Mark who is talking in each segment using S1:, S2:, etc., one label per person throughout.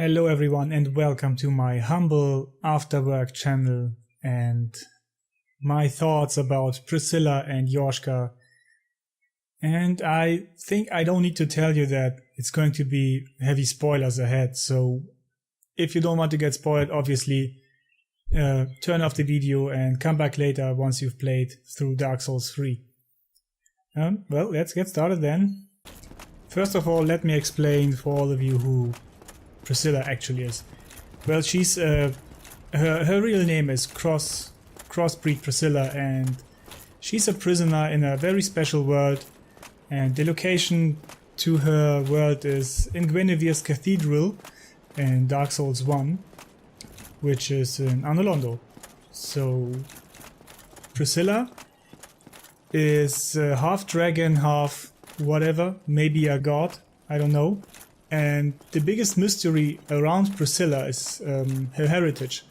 S1: Hello everyone and welcome to my humble Afterwork channel and my thoughts about Priscilla and Yorshka. And I think I don't need to tell you that it's going to be heavy spoilers ahead, so if you don't want to get spoiled, obviously turn off the video and come back later once you've played through Dark Souls 3. Well, let's get started then. First of all, let me explain for all of you who Priscilla actually is. Well, she's her real name is Crossbreed Priscilla, and she's a prisoner in a very special world, and the location to her world is in Gwynevere's cathedral in Dark Souls 1, which is in Anolondo. So Priscilla is half dragon, half whatever, maybe a god, I don't know. And the biggest mystery around Priscilla is her heritage.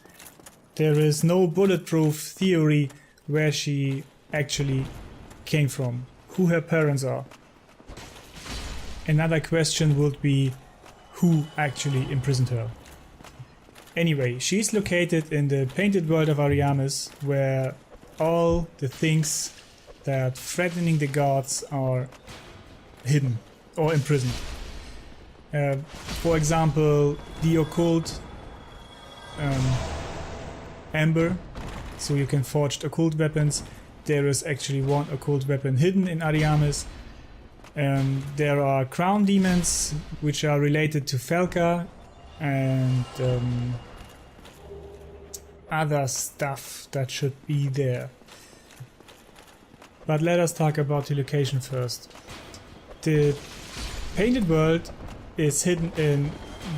S1: There is no bulletproof theory where she actually came from, who her parents are. Another question would be who actually imprisoned her. Anyway, she's located in the Painted World of Ariamis, where all the things that threatening the gods are hidden or imprisoned. For example, the occult amber, so you can forge occult weapons. There is actually one occult weapon hidden in Ariamis. There are crown demons which are related to Falca and other stuff that should be there. But let us talk about the location first. The Painted World is hidden in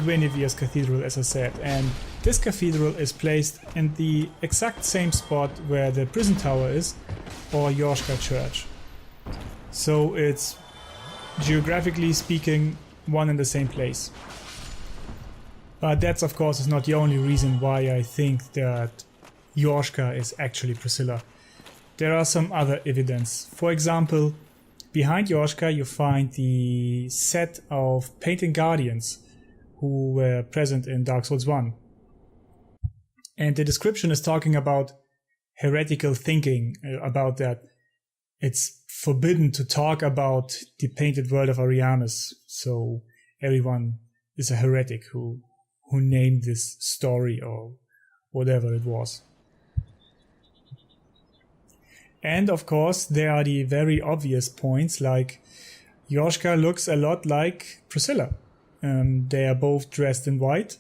S1: Gwynevere's cathedral, as I said, and this cathedral is placed in the exact same spot where the prison tower is, or Yorshka church. So it's, geographically speaking, one and the same place. But that's of course is not the only reason why I think that Yorshka is actually Priscilla. There are some other evidence. For example, behind Yorshka you find the set of painted guardians who were present in Dark Souls 1. And the description is talking about heretical thinking, about that it's forbidden to talk about the Painted World of Ariamis. So everyone is a heretic who named this story or whatever it was. And of course, there are the very obvious points, like Yorshka looks a lot like Priscilla. They are both dressed in white.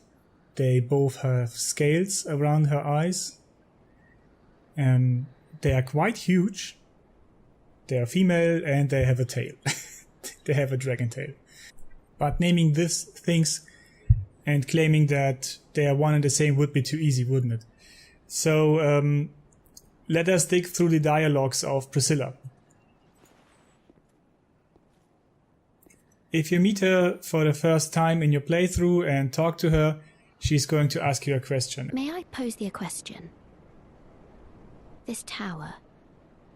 S1: They both have scales around her eyes. They are quite huge. They are female and they have a tail. They have a dragon tail. But naming these things and claiming that they are one and the same would be too easy, wouldn't it? So, let us dig through the dialogues of Priscilla. If you meet her for the first time in your playthrough and talk to her, she's going to ask you a question.
S2: May I pose thee a question? This tower,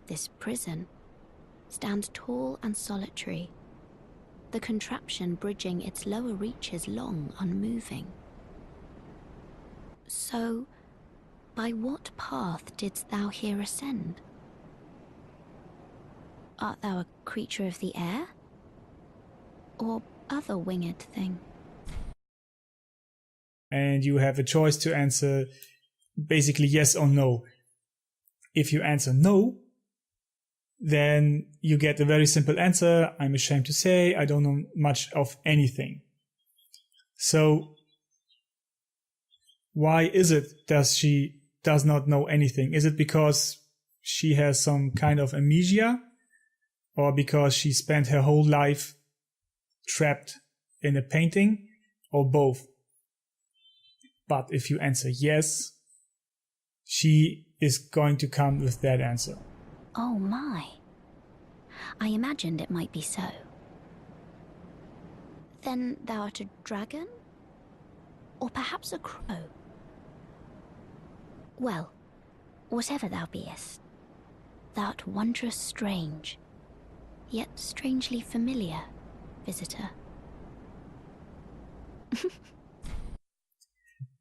S2: this prison, stands tall and solitary, the contraption bridging its lower reaches long unmoving. So, by what path didst thou here ascend? Art thou a creature of the air? Or other winged thing?
S1: And you have a choice to answer basically yes or no. If you answer no, then you get a very simple answer. I'm ashamed to say I don't know much of anything. So why is it that she does not know anything? Is it because she has some kind of amnesia, or because she spent her whole life trapped in a painting, or both? But if you answer yes, she is going to come with that answer.
S2: Oh my. I imagined it might be so. Then thou art a dragon? Or perhaps a crow? Well, whatever thou beest, thou'rt wondrous strange, yet strangely familiar, visitor.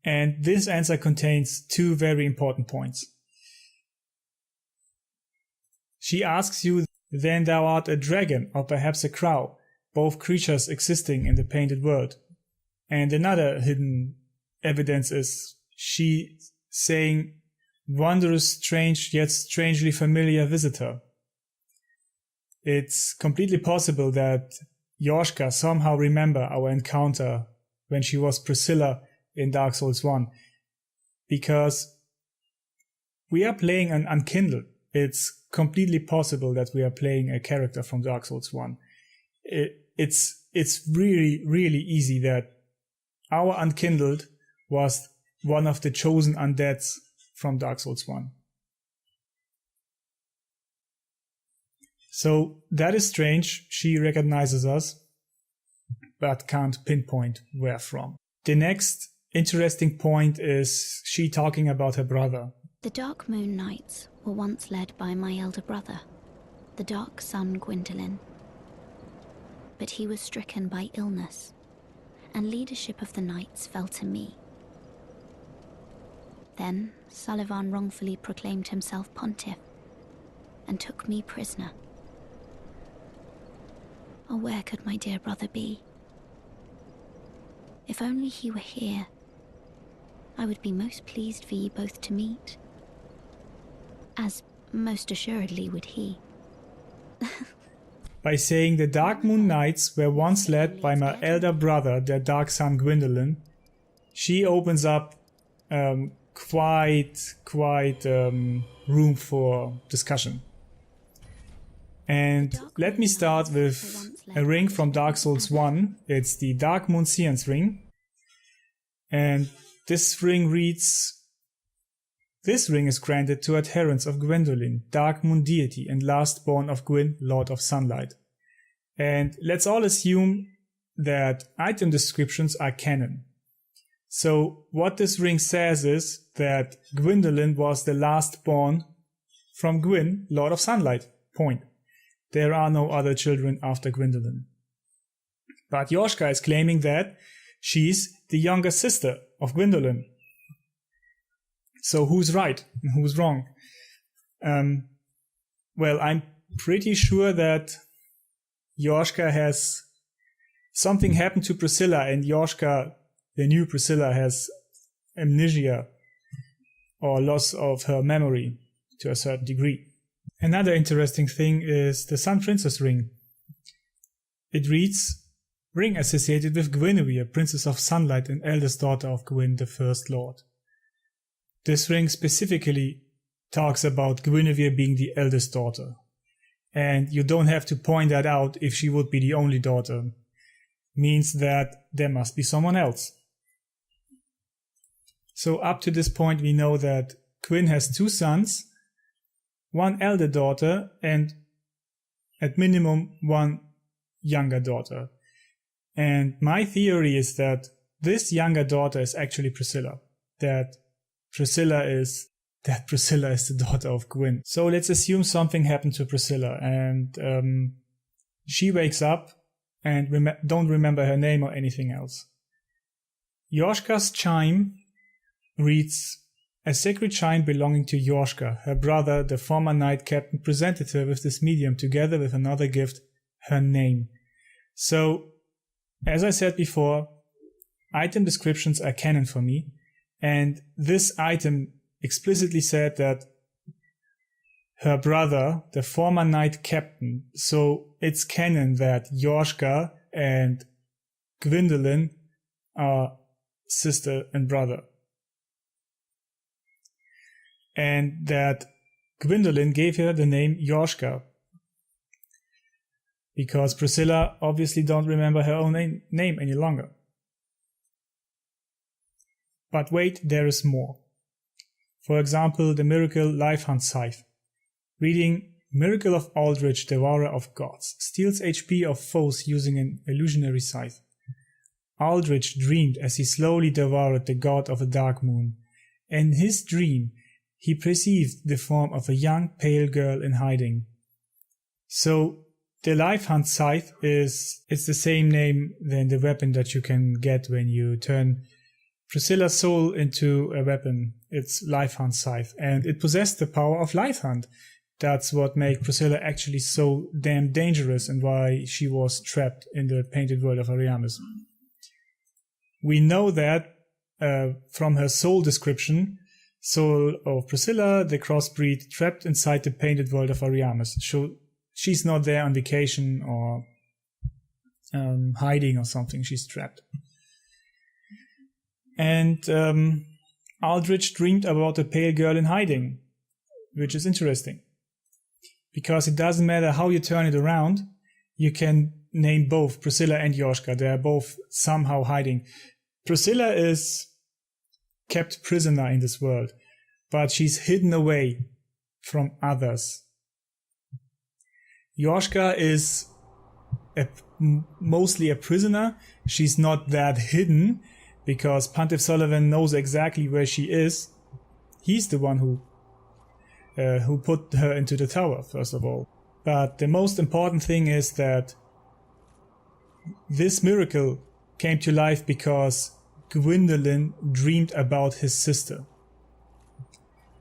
S1: And this answer contains two very important points. She asks you, then thou art a dragon or perhaps a crow, both creatures existing in the painted world. And another hidden evidence is she saying, wondrous, strange, yet strangely familiar visitor. It's completely possible that Yorshka somehow remember our encounter when she was Priscilla in Dark Souls 1, because we are playing an Unkindled. It's completely possible that we are playing a character from Dark Souls 1. It's really, really easy that our Unkindled was one of the chosen undeads from Dark Souls 1. So that is strange. She recognizes us, but can't pinpoint where from. The next interesting point is she talking about her brother.
S2: The Dark Moon Knights were once led by my elder brother, the Dark Sun Gwyndolin. But he was stricken by illness, and leadership of the knights fell to me. Then Sullivan wrongfully proclaimed himself pontiff, and took me prisoner. Oh, where could my dear brother be? If only he were here, I would be most pleased for ye both to meet, as most assuredly would he.
S1: By saying the Dark Moon Knights were once led by my elder brother, the Dark Sun Gwyndolin, she opens up quite room for discussion. And let me start with a ring from Dark Souls 1. It's the Dark Moon Seance ring. And this ring reads, this ring is granted to adherents of Gwyndolin, Dark Moon deity and last born of Gwyn, Lord of Sunlight. And let's all assume that item descriptions are canon. So what this ring says is that Gwyndolin was the last born from Gwyn, Lord of Sunlight. Point. There are no other children after Gwyndolin. But Yorshka is claiming that she's the younger sister of Gwyndolin. So who's right and who's wrong? Well, I'm pretty sure that Yorshka has something happened to Priscilla, and Yorshka, the new Priscilla, has amnesia or loss of her memory to a certain degree. Another interesting thing is the Sun Princess ring. It reads, ring associated with Gwynevere, Princess of Sunlight and eldest daughter of Gwyn, the First Lord. This ring specifically talks about Gwynevere being the eldest daughter. And you don't have to point that out if she would be the only daughter. Means that there must be someone else. So up to this point we know that Gwyn has two sons, one elder daughter, and at minimum one younger daughter. And my theory is that this younger daughter is actually Priscilla. That Priscilla is the daughter of Gwyn. So let's assume something happened to Priscilla, and she wakes up and don't remember her name or anything else. Yorshka's chime reads, a sacred chime belonging to Yorshka, her brother, the former knight captain, presented her with this medium together with another gift, her name. So, as I said before, item descriptions are canon for me, and this item explicitly said that her brother, the former knight captain, so it's canon that Yorshka and Gwyndolin are sister and brother. And that Gwyndolin gave her the name Yorshka, because Priscilla obviously don't remember her own name any longer. But wait, there is more. For example, the miracle Life Hunt Scythe. Reading, Miracle of Aldrich, Devourer of Gods, steals HP of foes using an illusionary scythe. Aldrich dreamed as he slowly devoured the god of a dark moon. In his dream, he perceived the form of a young, pale girl in hiding. So, the Life Hunt Scythe it's the same name than the weapon that you can get when you turn Priscilla's soul into a weapon, its Life Hunt scythe, and it possessed the power of Life Hunt. That's what made Priscilla actually so damn dangerous and why she was trapped in the Painted World of Ariamis. We know that from her soul description, soul of Priscilla, the crossbreed trapped inside the Painted World of Ariamis. So she's not there on vacation or hiding or something, she's trapped. And Aldrich dreamed about a pale girl in hiding, which is interesting. Because it doesn't matter how you turn it around, you can name both Priscilla and Yorshka. They are both somehow hiding. Priscilla is kept prisoner in this world, but she's hidden away from others. Yorshka is mostly a prisoner. She's not that hidden, because Pantif Sullivan knows exactly where she is. He's the one who put her into the tower, first of all. But the most important thing is that this miracle came to life because Gwyndolin dreamed about his sister.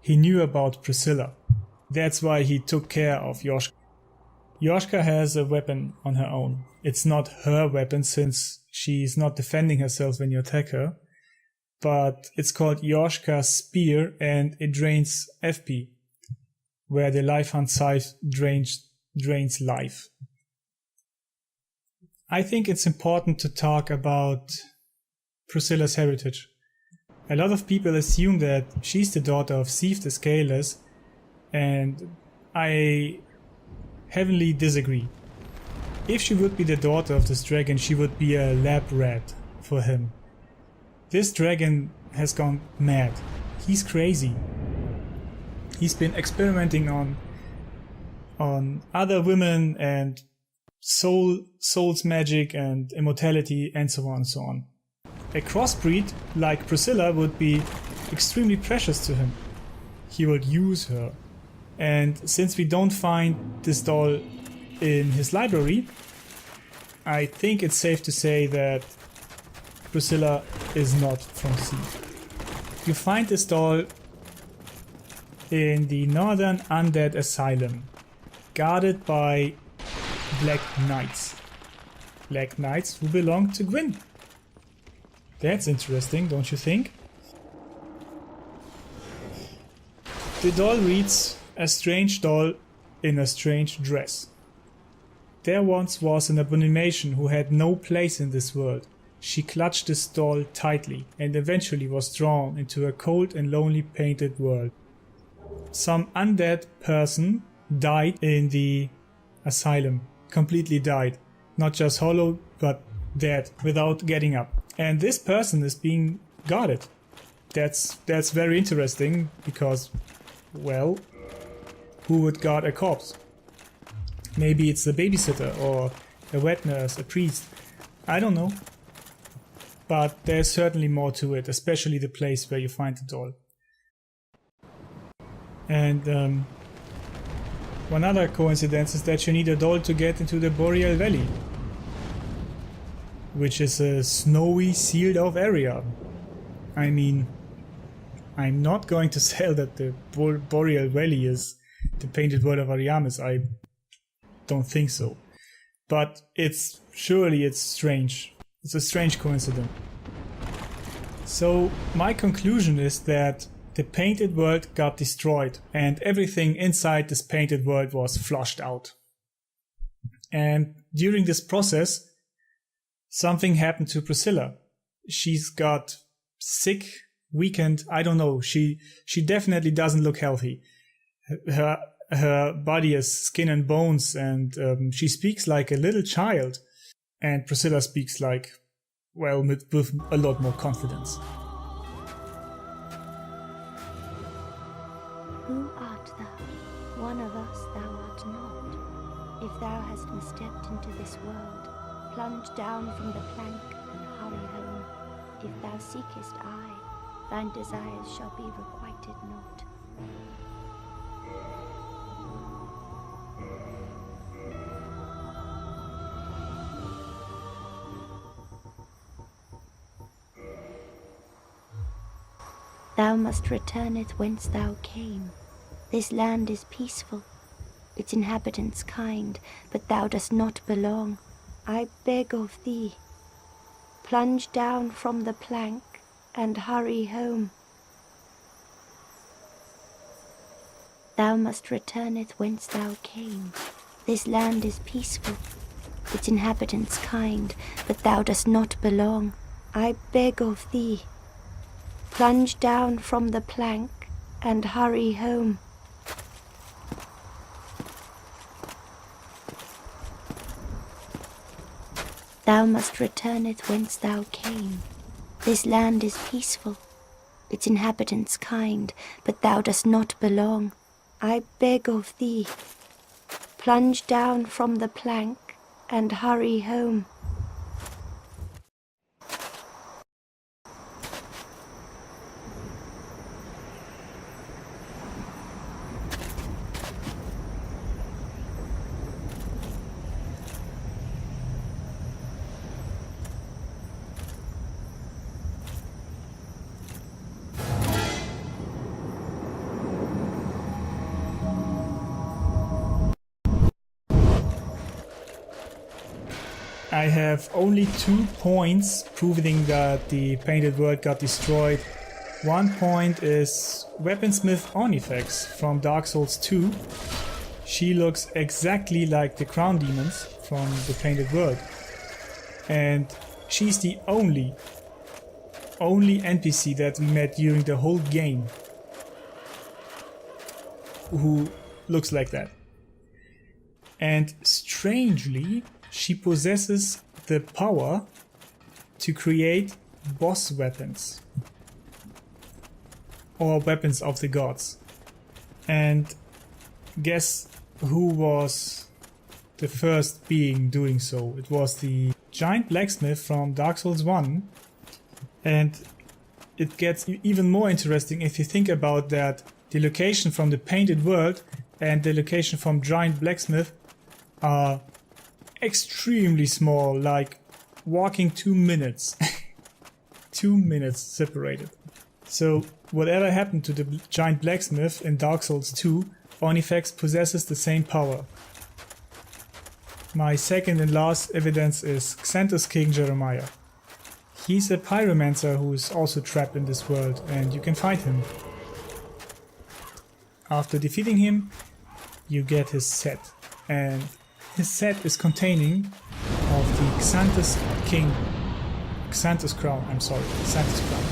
S1: He knew about Priscilla. That's why he took care of Yorshka. Yorshka has a weapon on her own. It's not her weapon since she's not defending herself when you attack her. But it's called Yorshka's Spear and it drains FP, where the Life Hunt scythe drains life. I think it's important to talk about Priscilla's heritage. A lot of people assume that she's the daughter of Sif the Scaleless, and I heavily disagree. If she would be the daughter of this dragon, she would be a lab rat for him. This dragon has gone mad. He's crazy. He's been experimenting on other women and soul's magic and immortality and so on and so on. A crossbreed like Priscilla would be extremely precious to him. He would use her. And since we don't find this doll in his library, I think it's safe to say that Priscilla is not from Sif. You find this doll in the Northern Undead Asylum, guarded by Black Knights. Black Knights who belong to Gwyn. That's interesting, don't you think? The doll reads, "A strange doll in a strange dress. There once was an abomination who had no place in this world. She clutched this doll tightly and eventually was drawn into a cold and lonely painted world. Some undead person died in the asylum. Completely died. Not just hollow, but dead, without getting up. And this person is being guarded. That's very interesting, because, well, who would guard a corpse? Maybe it's a babysitter, or a wet nurse, a priest. I don't know. But there's certainly more to it, especially the place where you find the doll. And one other coincidence is that you need a doll to get into the Boreal Valley, which is a snowy, sealed-off area. I mean, I'm not going to say that the Boreal Valley is the Painted World of Ariamis. I don't think so. But it's strange. It's a strange coincidence. So my conclusion is that the painted world got destroyed and everything inside this painted world was flushed out. And during this process, something happened to Priscilla. She's got sick, weakened, I don't know. She definitely doesn't look healthy. Her body is skin and bones, and she speaks like a little child. And Priscilla speaks like, well, with a lot more confidence.
S2: Who art thou? One of us thou art not. If thou hast misstepped into this world, plunge down from the plank and hurry home. If thou seekest I, thine desires shall be requited not. Thou must return it whence thou came. This land is peaceful, its inhabitants kind, but thou dost not belong. I beg of thee, plunge down from the plank and hurry home. Thou must return it whence thou came. This land is peaceful, its inhabitants kind, but thou dost not belong. I beg of thee, plunge down from the plank and hurry home. Thou must return it whence thou came. This land is peaceful, its inhabitants kind, but thou dost not belong. I beg of thee, plunge down from the plank and hurry home.
S1: I have only 2 points proving that the Painted World got destroyed. One point is Weaponsmith Onyx from Dark Souls 2. She looks exactly like the Crown Demons from the Painted World. And she's the only NPC that we met during the whole game who looks like that. And strangely, she possesses the power to create boss weapons or weapons of the gods. And guess who was the first being doing so? It was the giant blacksmith from Dark Souls 1. And it gets even more interesting if you think about that the location from the Painted World and the location from giant blacksmith are extremely small, like walking 2 minutes. 2 minutes separated. So whatever happened to the giant blacksmith in Dark Souls 2, Onyx possesses the same power. My second and last evidence is Xanthus King Jeremiah. He's a pyromancer who is also trapped in this world, and you can fight him. After defeating him, you get his set, and his set is containing of the Xanthus crown, Xanthus crown.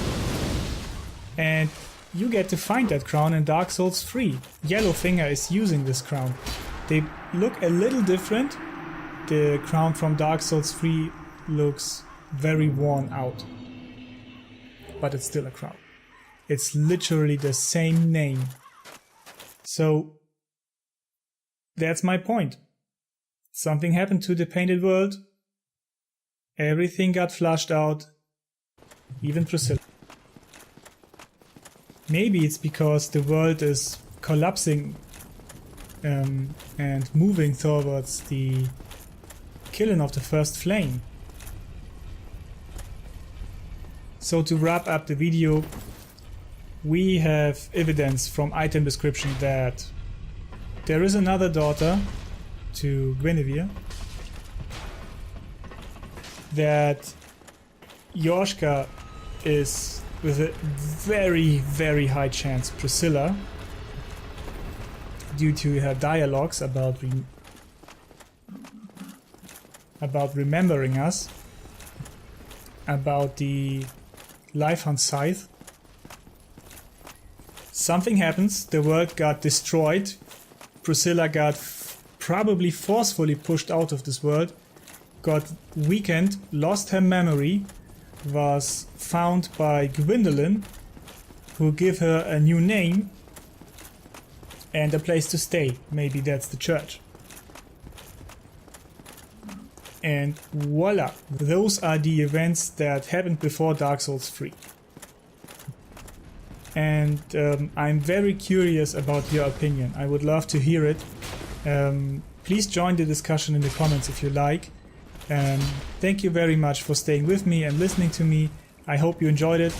S1: And you get to find that crown in Dark Souls 3. Yellowfinger is using this crown. They look a little different. The crown from Dark Souls 3 looks very worn out. But it's still a crown. It's literally the same name. So that's my point. Something happened to the Painted World. Everything got flushed out. Even Priscilla. Maybe it's because the world is collapsing and moving towards the killing of the first flame. So to wrap up the video, we have evidence from item description that there is another daughter to Gwynevere, that Yorshka is with a very, very high chance Priscilla, due to her dialogues about remembering us, about the life on Scythe. Something happens, the world got destroyed, Priscilla got probably forcefully pushed out of this world, got weakened, lost her memory, was found by Gwyndolin, who gave her a new name and a place to stay. Maybe that's the church. And voila, those are the events that happened before Dark Souls 3. And I'm very curious about your opinion. I would love to hear it. Please join the discussion in the comments if you like. Thank you very much for staying with me and listening to me. I hope you enjoyed it.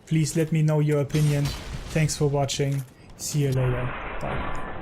S1: Please let me know your opinion. Thanks for watching. See you later. Bye.